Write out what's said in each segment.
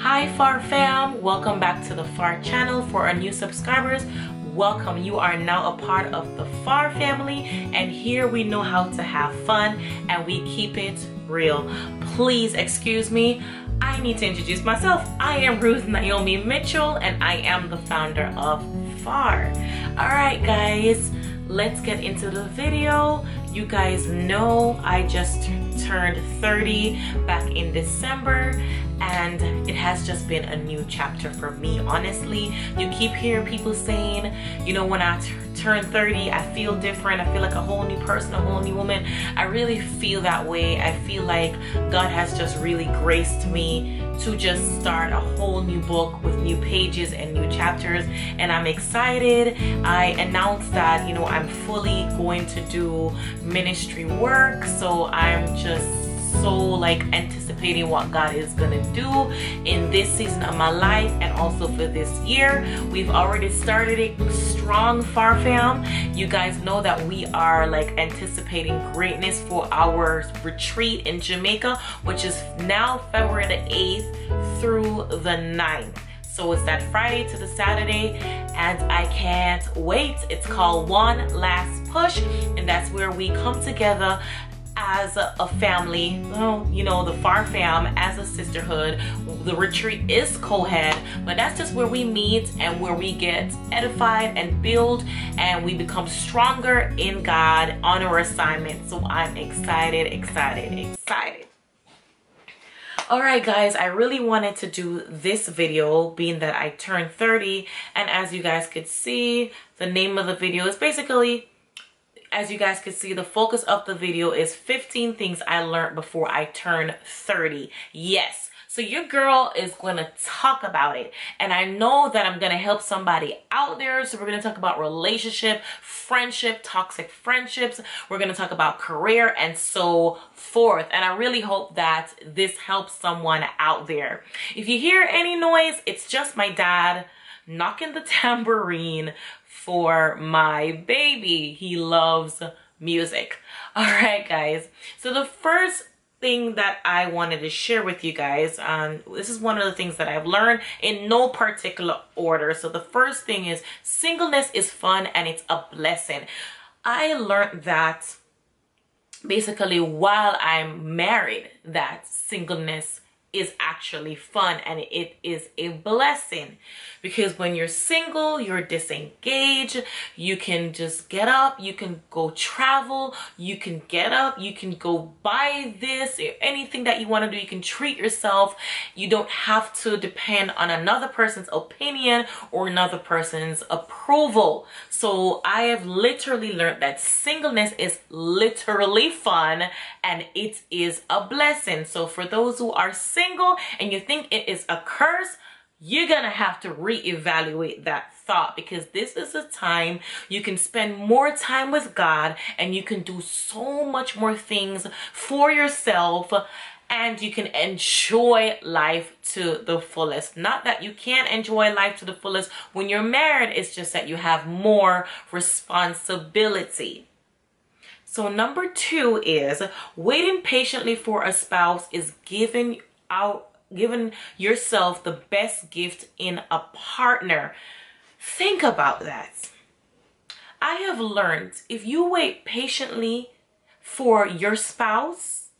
Hi FAR fam, welcome back to the FAR channel. For our new subscribers, welcome. You are now a part of the FAR family, and here we know how to have fun and we keep it real. Please excuse me, I need to introduce myself. I am Ruth Naomi Mitchell and I am the founder of FAR. Alright guys, let's get into the video. You guys know I just turned 30 back in December, and it has just been a new chapter for me. Honestly, you keep hearing people saying, you know, when I turn 30 I feel different, I feel like a whole new person, a whole new woman. I really feel that way. I feel like God has just really graced me to just start a whole new book with new pages and new chapters, and I'm excited. I announced that, you know, I'm fully going to do ministry work, so I'm just so like anticipating what God is gonna do in this season of my life and also for this year. We've already started it strong, FAR fam. You guys know that we are like anticipating greatness for our retreat in Jamaica, which is now February the 8th through the 9th. So it's that Friday to the Saturday, and I can't wait. It's called One Last Push, and that's where we come together as a family, you know, the FAR fam, as a sisterhood. The retreat is co-head, but that's just where we meet and where we get edified and build, and we become stronger in God on our assignment. So I'm excited. All right guys, I really wanted to do this video being that I turned 30, and as you guys could see, the name of the video is basically, as you guys can see, the focus of the video is 15 things I learned before I turned 30. Yes, so your girl is going to talk about it, and I know that I'm going to help somebody out there. So we're going to talk about relationship, friendship, toxic friendships. We're going to talk about career and so forth, and I really hope that this helps someone out there. If you hear any noise, it's just my dad knocking the tambourine for my baby. He loves music. All right guys, so the first thing that I wanted to share with you guys, this is one of the things that I've learned in no particular order. So the first thing is, singleness is fun and it's a blessing. I learned that basically while I'm married, that singleness is actually fun and it is a blessing, because when you're single, you're disengaged. You can just get up, you can go travel, you can get up, you can go buy this, anything that you want to do. You can treat yourself. You don't have to depend on another person's opinion or another person's approval. So I have literally learned that singleness is literally fun and it is a blessing. So for those who are single and you think it is a curse, you're gonna have to reevaluate that thought, because this is a time you can spend more time with God and you can do so much more things for yourself, and you can enjoy life to the fullest. Not that you can't enjoy life to the fullest when you're married, it's just that you have more responsibility. So number 2 is, waiting patiently for a spouse is giving yourself the best gift in a partner. Think about that. I have learned, if you wait patiently for your spouse,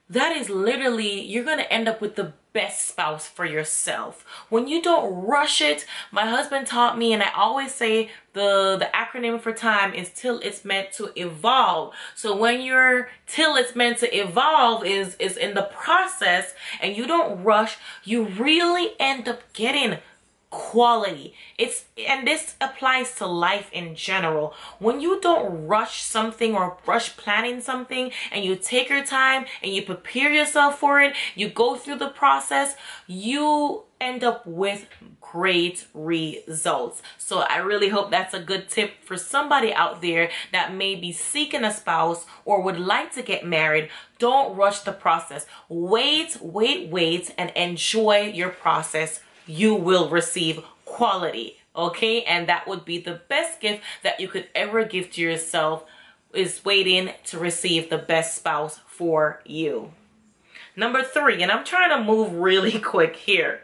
that is literally, you're going to end up with the best spouse for yourself. When you don't rush it, my husband taught me, and I always say the acronym for time is till it's meant to evolve. So when your till it's meant to evolve is in the process and you don't rush, you really end up getting quality. And this applies to life in general. When you don't rush something or rush planning something, and you take your time and you prepare yourself for it, you go through the process, you end up with great results. So I really hope that's a good tip for somebody out there that may be seeking a spouse or would like to get married. Don't rush the process. Wait, and enjoy your process. You will receive quality, okay? And that would be the best gift that you could ever give to yourself, is waiting to receive the best spouse for you. Number 3, and I'm trying to move really quick here.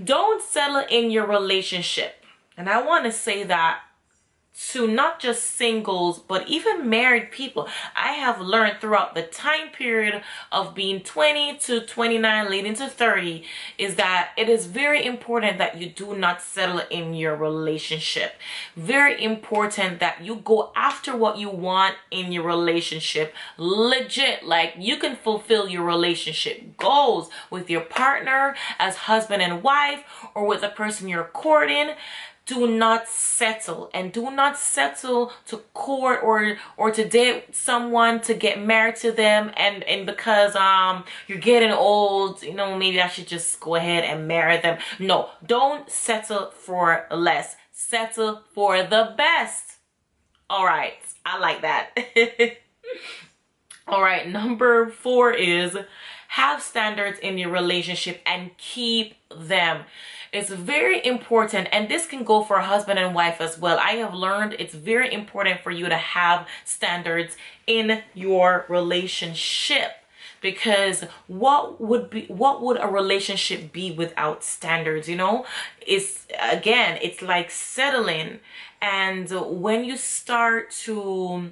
Don't settle in your relationship. And I want to say that to not just singles, but even married people. I have learned throughout the time period of being 20 to 29, leading to 30, is that it is very important that you do not settle in your relationship. Very important that you go after what you want in your relationship. Legit, like you can fulfill your relationship goals with your partner as husband and wife, or with the person you're courting. Do not settle, and do not settle to court or to date someone, to get married to them, and because you're getting old, you know, maybe I should just go ahead and marry them. No, don't settle for less. Settle for the best. All right, I like that. All right, number 4 is have standards in your relationship and keep them. It's very important, and this can go for a husband and wife as well. I have learned it's very important for you to have standards in your relationship, because what would a relationship be without standards? You know, it's like settling. And when you start to,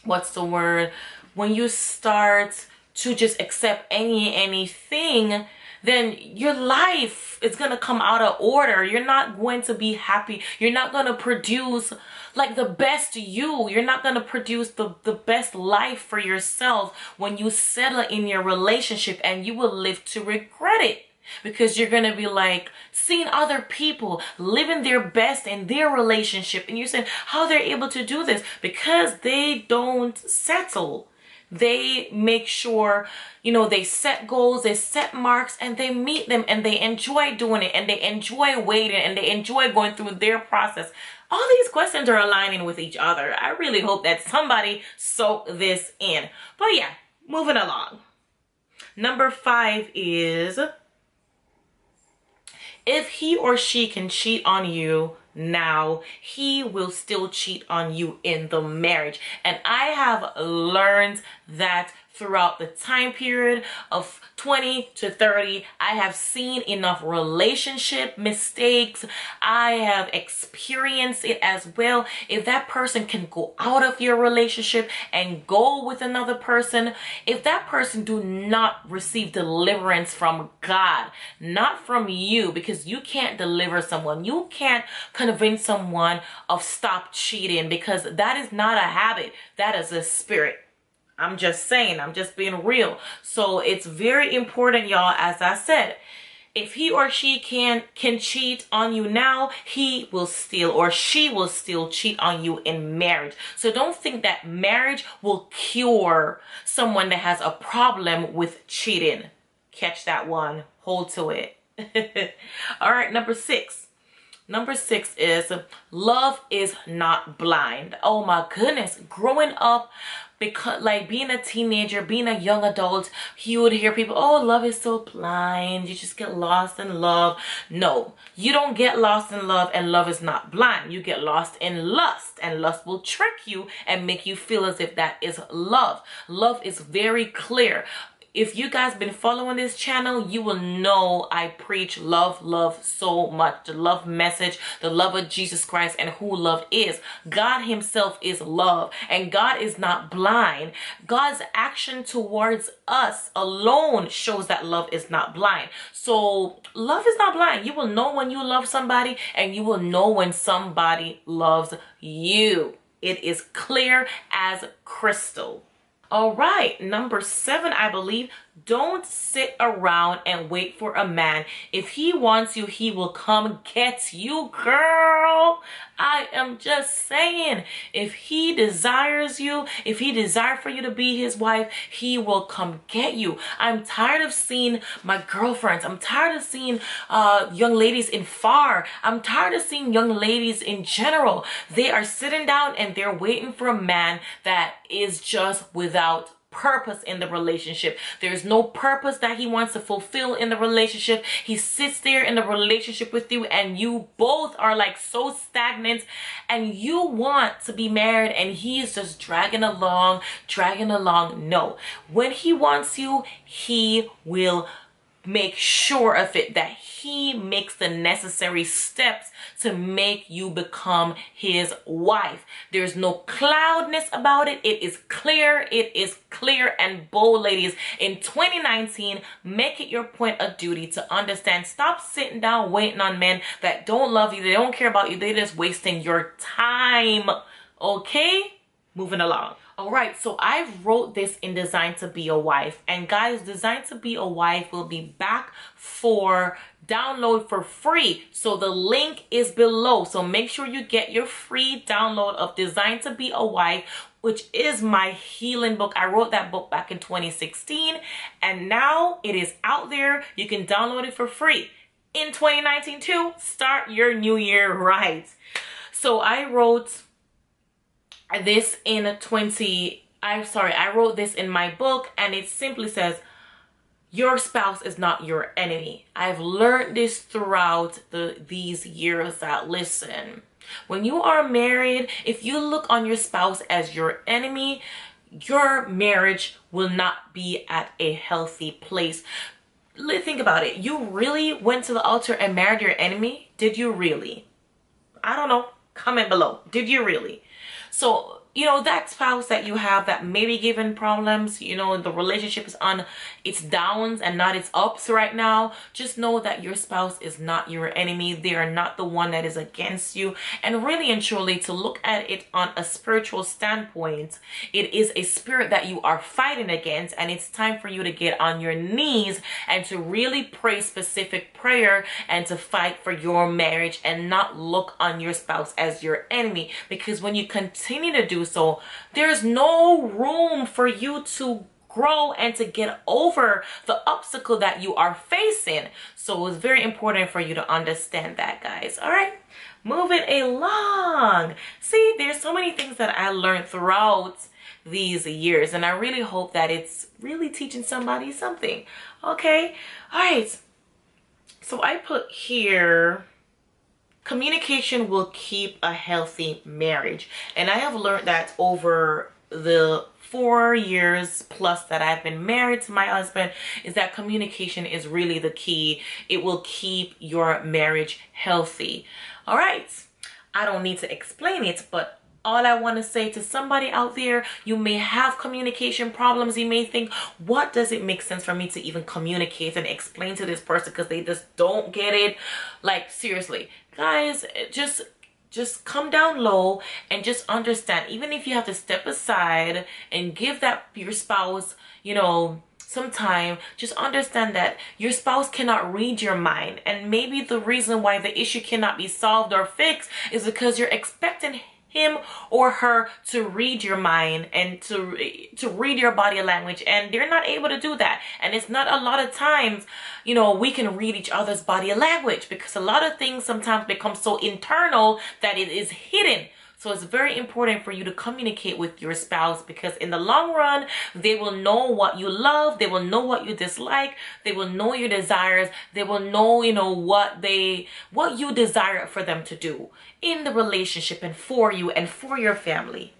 when you start to just accept anything, then your life is going to come out of order. You're not going to be happy. You're not going to produce like the best you. You're not going to produce the best life for yourself when you settle in your relationship, and you will live to regret it. Because you're going to be like seeing other people living their best in their relationship, and you're saying how they're able to do this, because they don't settle. They make sure, you know, they set goals, they set marks, and they meet them, and they enjoy doing it, and they enjoy waiting, and they enjoy going through their process. All these questions are aligning with each other. I really hope that somebody soak this in. But yeah, moving along. Number 5 is, if he or she can cheat on you now, he will still cheat on you in the marriage. And I have learned that throughout the time period of 20 to 30, I have seen enough relationship mistakes. I have experienced it as well. If that person can go out of your relationship and go with another person, if that person do not receive deliverance from God, not from you, because you can't deliver someone, you can't convince someone of stop cheating, because that is not a habit, that is a spirit. I'm just saying, I'm just being real. So it's very important, y'all, as I said, if he or she can cheat on you now, he will still, or she will still cheat on you in marriage. So don't think that marriage will cure someone that has a problem with cheating. Catch that one. Hold to it. All right, number 6. Number 6 is love is not blind. Oh my goodness. Growing up, because like being a teenager, being a young adult, you would hear people, oh, love is so blind. You just get lost in love. No, you don't get lost in love, and love is not blind. You get lost in lust, and lust will trick you and make you feel as if that is love. Love is very clear. If you guys been following this channel, you will know I preach love so much. The love message, the love of Jesus Christ, and who love is. God himself is love, and God is not blind. God's action towards us alone shows that love is not blind. So love is not blind. You will know when you love somebody, and you will know when somebody loves you. It is clear as crystal. All right, number 7, I believe, don't sit around and wait for a man. If he wants you, he will come get you, girl. I am just saying, if he desires you, if he desires for you to be his wife, he will come get you. I'm tired of seeing my girlfriends. I'm tired of seeing young ladies in FAR. I'm tired of seeing young ladies in general. They are sitting down and they're waiting for a man that is just without purpose in the relationship. There's no purpose that he wants to fulfill in the relationship. He sits there in the relationship with you and you both are like so stagnant and you want to be married and he's just dragging along. No. When he wants you, he will make sure of it, that he makes the necessary steps to make you become his wife. There's no cloudness about it. It is clear. It is clear and bold, ladies. In 2019, make it your point of duty to understand. Stop sitting down waiting on men that don't love you. They don't care about you. They're just wasting your time. Okay? Moving along. All right, so I wrote this in Designed to Be a Wife. And guys, Designed to Be a Wife will be back for download for free. So the link is below. So make sure you get your free download of Designed to Be a Wife, which is my healing book. I wrote that book back in 2016. And now it is out there. You can download it for free. In 2019 too, start your new year right. So I wrote this in I wrote this in my book, and it simply says, your spouse is not your enemy. I've learned this throughout these years that, listen, when you are married, if you look on your spouse as your enemy, your marriage will not be at a healthy place. Think about it. You really went to the altar and married your enemy? Did you really? I don't know. Comment below. Did you really? So, you know, that spouse that you have that may be giving problems, you know, the relationship is on its downs and not its ups right now. Just know that your spouse is not your enemy. They are not the one that is against you. And really and truly, to look at it on a spiritual standpoint, it is a spirit that you are fighting against. And it's time for you to get on your knees and to really pray specific prayer and to fight for your marriage and not look on your spouse as your enemy. Because when you continue to do so, there's no room for you to grow and to get over the obstacle that you are facing. So it's very important for you to understand that, guys. All right, moving along. See, there's so many things that I learned throughout these years, and I really hope that it's really teaching somebody something. Okay, all right. So I put here, communication will keep a healthy marriage. And I have learned that over the 4 years plus that I've been married to my husband, is that communication is really the key. It will keep your marriage healthy. All right. I don't need to explain it, but all I want to say to somebody out there, you may have communication problems. You may think, what does it make sense for me to even communicate and explain to this person because they just don't get it? Like, seriously, guys, just come down low and just understand. Even if you have to step aside and give that your spouse, you know, some time, just understand that your spouse cannot read your mind. And maybe the reason why the issue cannot be solved or fixed is because you're expecting him or her to read your mind and to read your body language, and they're not able to do that. And it's not a lot of times, you know, we can read each other's body language, because a lot of things sometimes become so internal that it is hidden. So it's very important for you to communicate with your spouse, because in the long run, they will know what you love. They will know what you dislike. They will know your desires. They will know, you know, what you desire for them to do in the relationship and for you and for your family.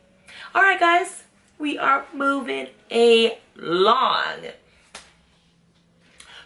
All right, guys, we are moving along.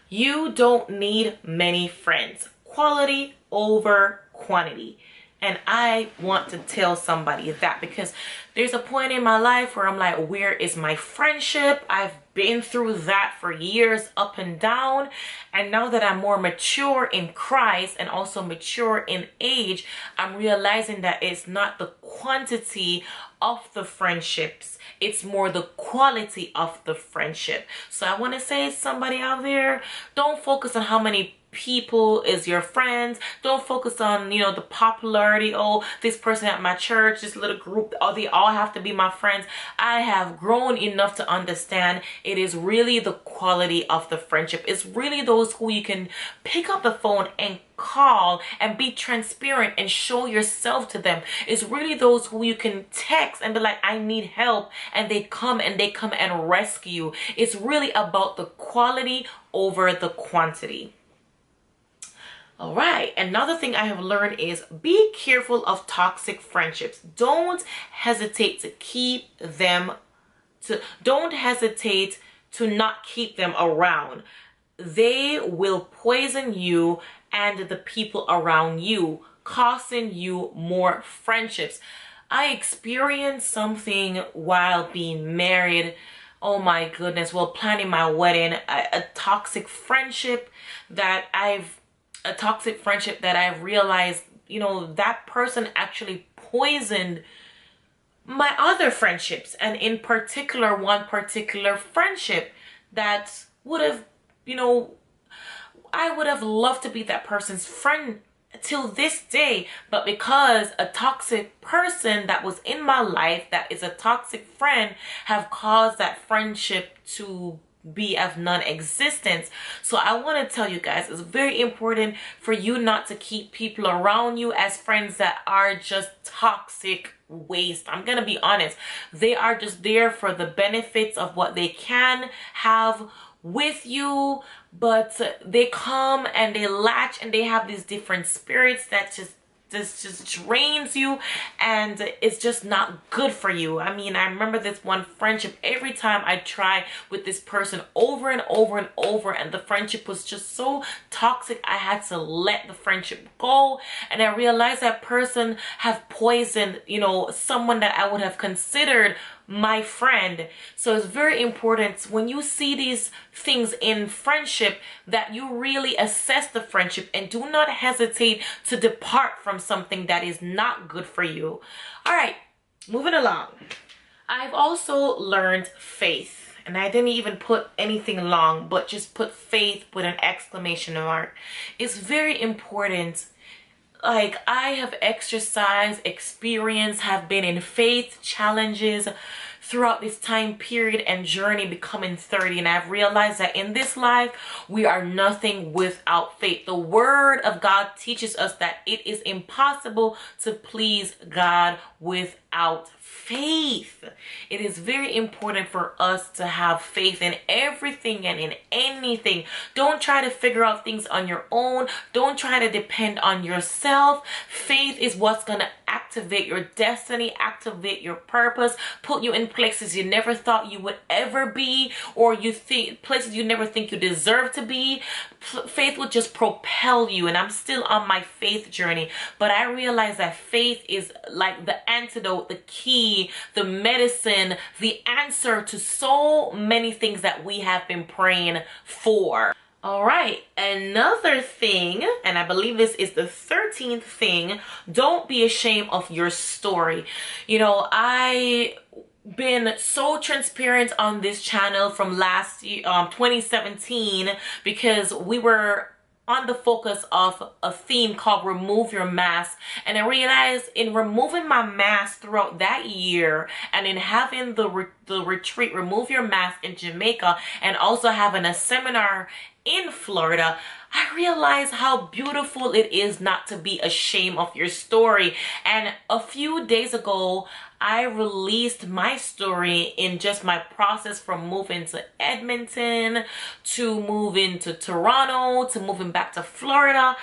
You don't need many friends. Quality over quantity. And I want to tell somebody that, because there's a point in my life where I'm like, where is my friendship? I've been through that for years, up and down. And now that I'm more mature in Christ and also mature in age, I'm realizing that it's not the quantity of the friendships, it's more the quality of the friendship. So I want to say, somebody out there, don't focus on how many people as your friends. Don't focus on, you know, the popularity. Oh, this person at my church, this little group, oh, they all have to be my friends. I have grown enough to understand it is really the quality of the friendship. It's really those who you can pick up the phone and call and be transparent and show yourself to them. It's really those who you can text and be like, I need help, and they come and rescue you. It's really about the quality over the quantity. All right, another thing I have learned is be careful of toxic friendships. Don't hesitate to keep them, don't hesitate to not keep them around. They will poison you and the people around you, costing you more friendships. I experienced something while being married. Oh my goodness, while planning my wedding, a toxic friendship that I've realized, you know, that person actually poisoned my other friendships, and in particular one particular friendship that would have, you know, I would have loved to be that person's friend till this day, but because a toxic person that was in my life, that is a toxic friend, have caused that friendship to be of non-existence. So I want to tell you guys, it's very important for you not to keep people around you as friends that are just toxic waste. I'm gonna be honest, they are just there for the benefits of what they can have with you, but they come and they latch and they have these different spirits that just drains you, and it's just not good for you. I mean, I remember this one friendship, every time I try with this person over and over and over, and the friendship was just so toxic, I had to let the friendship go. And I realized that person have poisoned, you know, someone that I would have considered my friend. So it's very important when you see these things in friendship that you really assess the friendship and do not hesitate to depart from something that is not good for you. All right, moving along. I've also learned faith, and I didn't even put anything long, but just put faith with an exclamation mark. It's very important. Like, I have exercised, experience, have been in faith challenges throughout this time period and journey becoming 30, and I've realized that in this life we are nothing without faith. The word of God teaches us that it is impossible to please God without faith. It is very important for us to have faith in everything and in anything. Don't try to figure out things on your own. Don't try to depend on yourself. Faith is what's going to activate your destiny, activate your purpose, put you in places you never thought you would ever be, or you think places you never think you deserve to be. Faith will just propel you, and I'm still on my faith journey, but I realize that faith is like the antidote, the key, the medicine, the answer to so many things that we have been praying for. All right, another thing, and I believe this is the 13th thing, don't be ashamed of your story. You know, I been so transparent on this channel from last year, 2017, because we were on the focus of a theme called Remove Your Mask. And I realized in removing my mask throughout that year, and in having the retreat Remove Your Mask in Jamaica, and also having a seminar in Florida, I realized how beautiful it is not to be ashamed of your story. And a few days ago, I released my story in just my process from moving to Edmonton, to moving to Toronto, to moving back to Florida.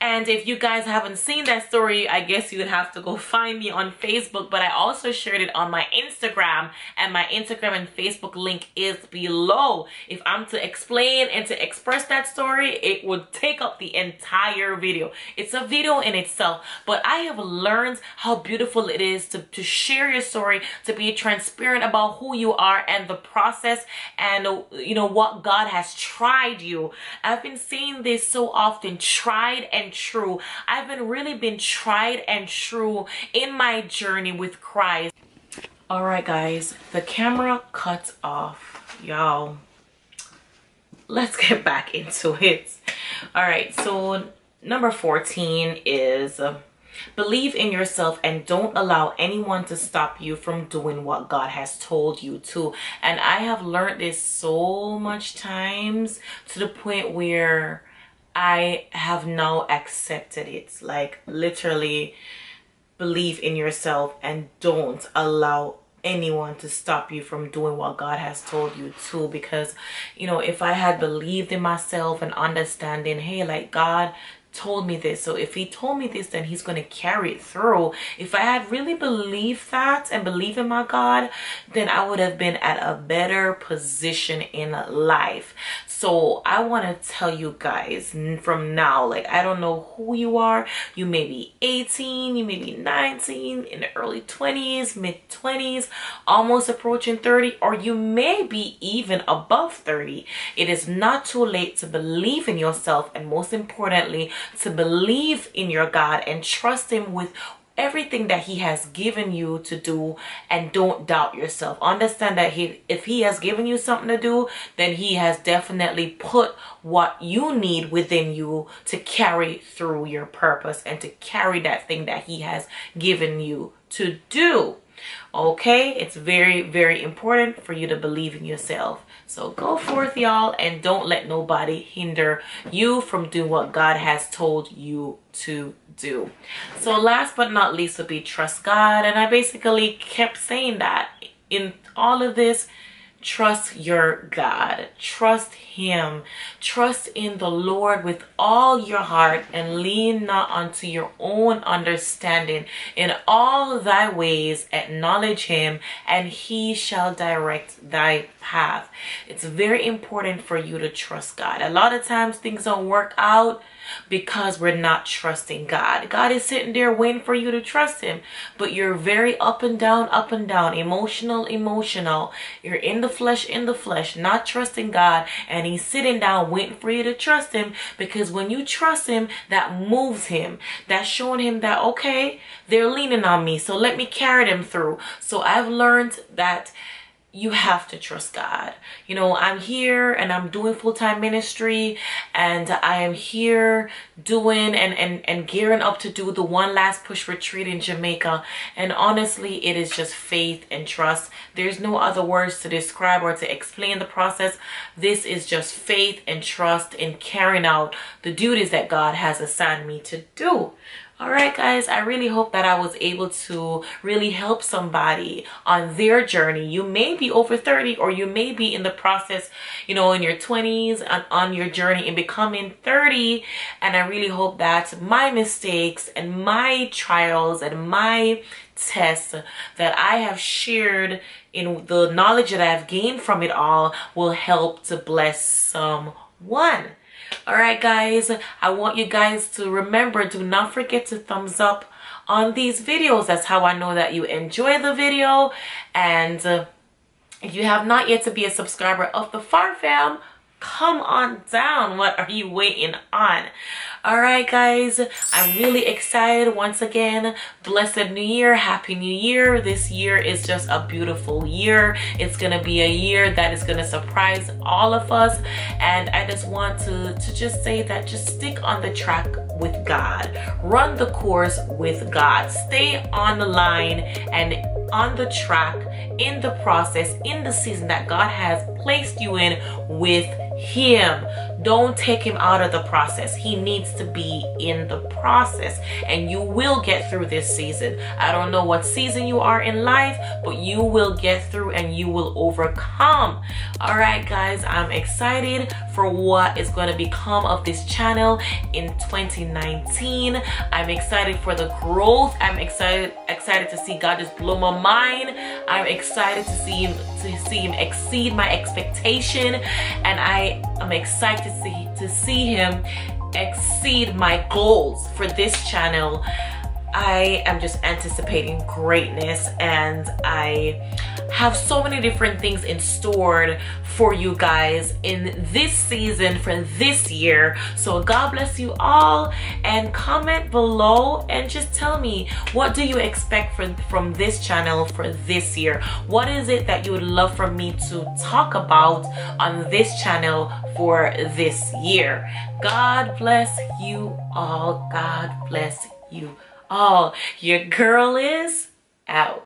And if you guys haven't seen that story, I guess you would have to go find me on Facebook, but I also shared it on my Instagram, and my Instagram and Facebook link is below. If I'm to explain and to express that story, it would take up the entire video. It's a video in itself, but I have learned how beautiful it is to share your story, to be transparent about who you are and the process, and you know what God has tried you. I've been saying this so often, tried and true. I've really been tried and true in my journey with Christ. All right, guys, the camera cuts off, y'all. Let's get back into it. All right, so number 14 is believe in yourself and don't allow anyone to stop you from doing what God has told you to. And I have learned this so much times to the point where I have now accepted it. Like, literally, believe in yourself and don't allow anyone to stop you from doing what God has told you to. Because, you know, if I had believed in myself and understanding, hey, like, God told me this, so if he told me this, then he's going to carry it through. If I had really believed that and believe in my God, then I would have been at a better position in life. So I want to tell you guys from now, like, I don't know who you are. You may be 18, you may be 19, in the early 20s, mid 20s, almost approaching 30, or you may be even above 30. It is not too late to believe in yourself, and most importantly, to believe in your God and trust him with everything that he has given you to do, and don't doubt yourself. Understand that if he has given you something to do, then he has definitely put what you need within you to carry through your purpose and to carry that thing that he has given you to do. Okay, it's very, very important for you to believe in yourself. So go forth, y'all, and don't let nobody hinder you from doing what God has told you to do. So last but not least would be trust God. And I basically kept saying that in all of this. Trust your God. Trust him. Trust in the Lord with all your heart, and lean not unto your own understanding. In all thy ways acknowledge him, and he shall direct thy path. It's very important for you to trust God. A lot of times things don't work out because we're not trusting God. God is sitting there waiting for you to trust him, but you're very up and down, emotional. You're in the flesh, not trusting God, and he's sitting down waiting for you to trust him, because when you trust him, that moves him. That's showing him that, okay, they're leaning on me, so let me carry them through. So I've learned that you have to trust God. You know, I'm here and I'm doing full-time ministry, and I am here doing and gearing up to do the One Last Push retreat in Jamaica. And honestly, it is just faith and trust. There's no other words to describe or to explain the process. This is just faith and trust in carrying out the duties that God has assigned me to do. All right, guys, I really hope that I was able to really help somebody on their journey. You may be over 30, or you may be in the process, you know, in your 20s and on your journey in becoming 30. And I really hope that my mistakes and my trials and my tests that I have shared, in the knowledge that I've gained from it all, will help to bless someone. All right, guys, I want you guys to remember, do not forget to thumbs up on these videos. That's how I know that you enjoy the video. And if you have not yet to be a subscriber of the FAR fam, come on down. What are you waiting on? All right, guys, I'm really excited. Once again, blessed new year, happy new year. This year is just a beautiful year. It's gonna be a year that is gonna surprise all of us. And I just want to just say that just stick on the track with God. Run the course with God. Stay on the line and on the track, in the process, in the season that God has placed you in with him. Don't take him out of the process. He needs to be in the process, and you will get through this season. I don't know what season you are in life, but you will get through and you will overcome. All right, guys, I'm excited for what is going to become of this channel in 2019. I'm excited for the growth. I'm excited to see God just blow my mind. I'm excited to see him exceed my expectation, and I am excited to see him exceed my goals for this channel. I am just anticipating greatness, and I have so many different things in store for you guys in this season for this year. So God bless you all, and comment below and just tell me, what do you expect from this channel for this year? What is it that you would love for me to talk about on this channel for this year? God bless you all. God bless you all. Your girl is out.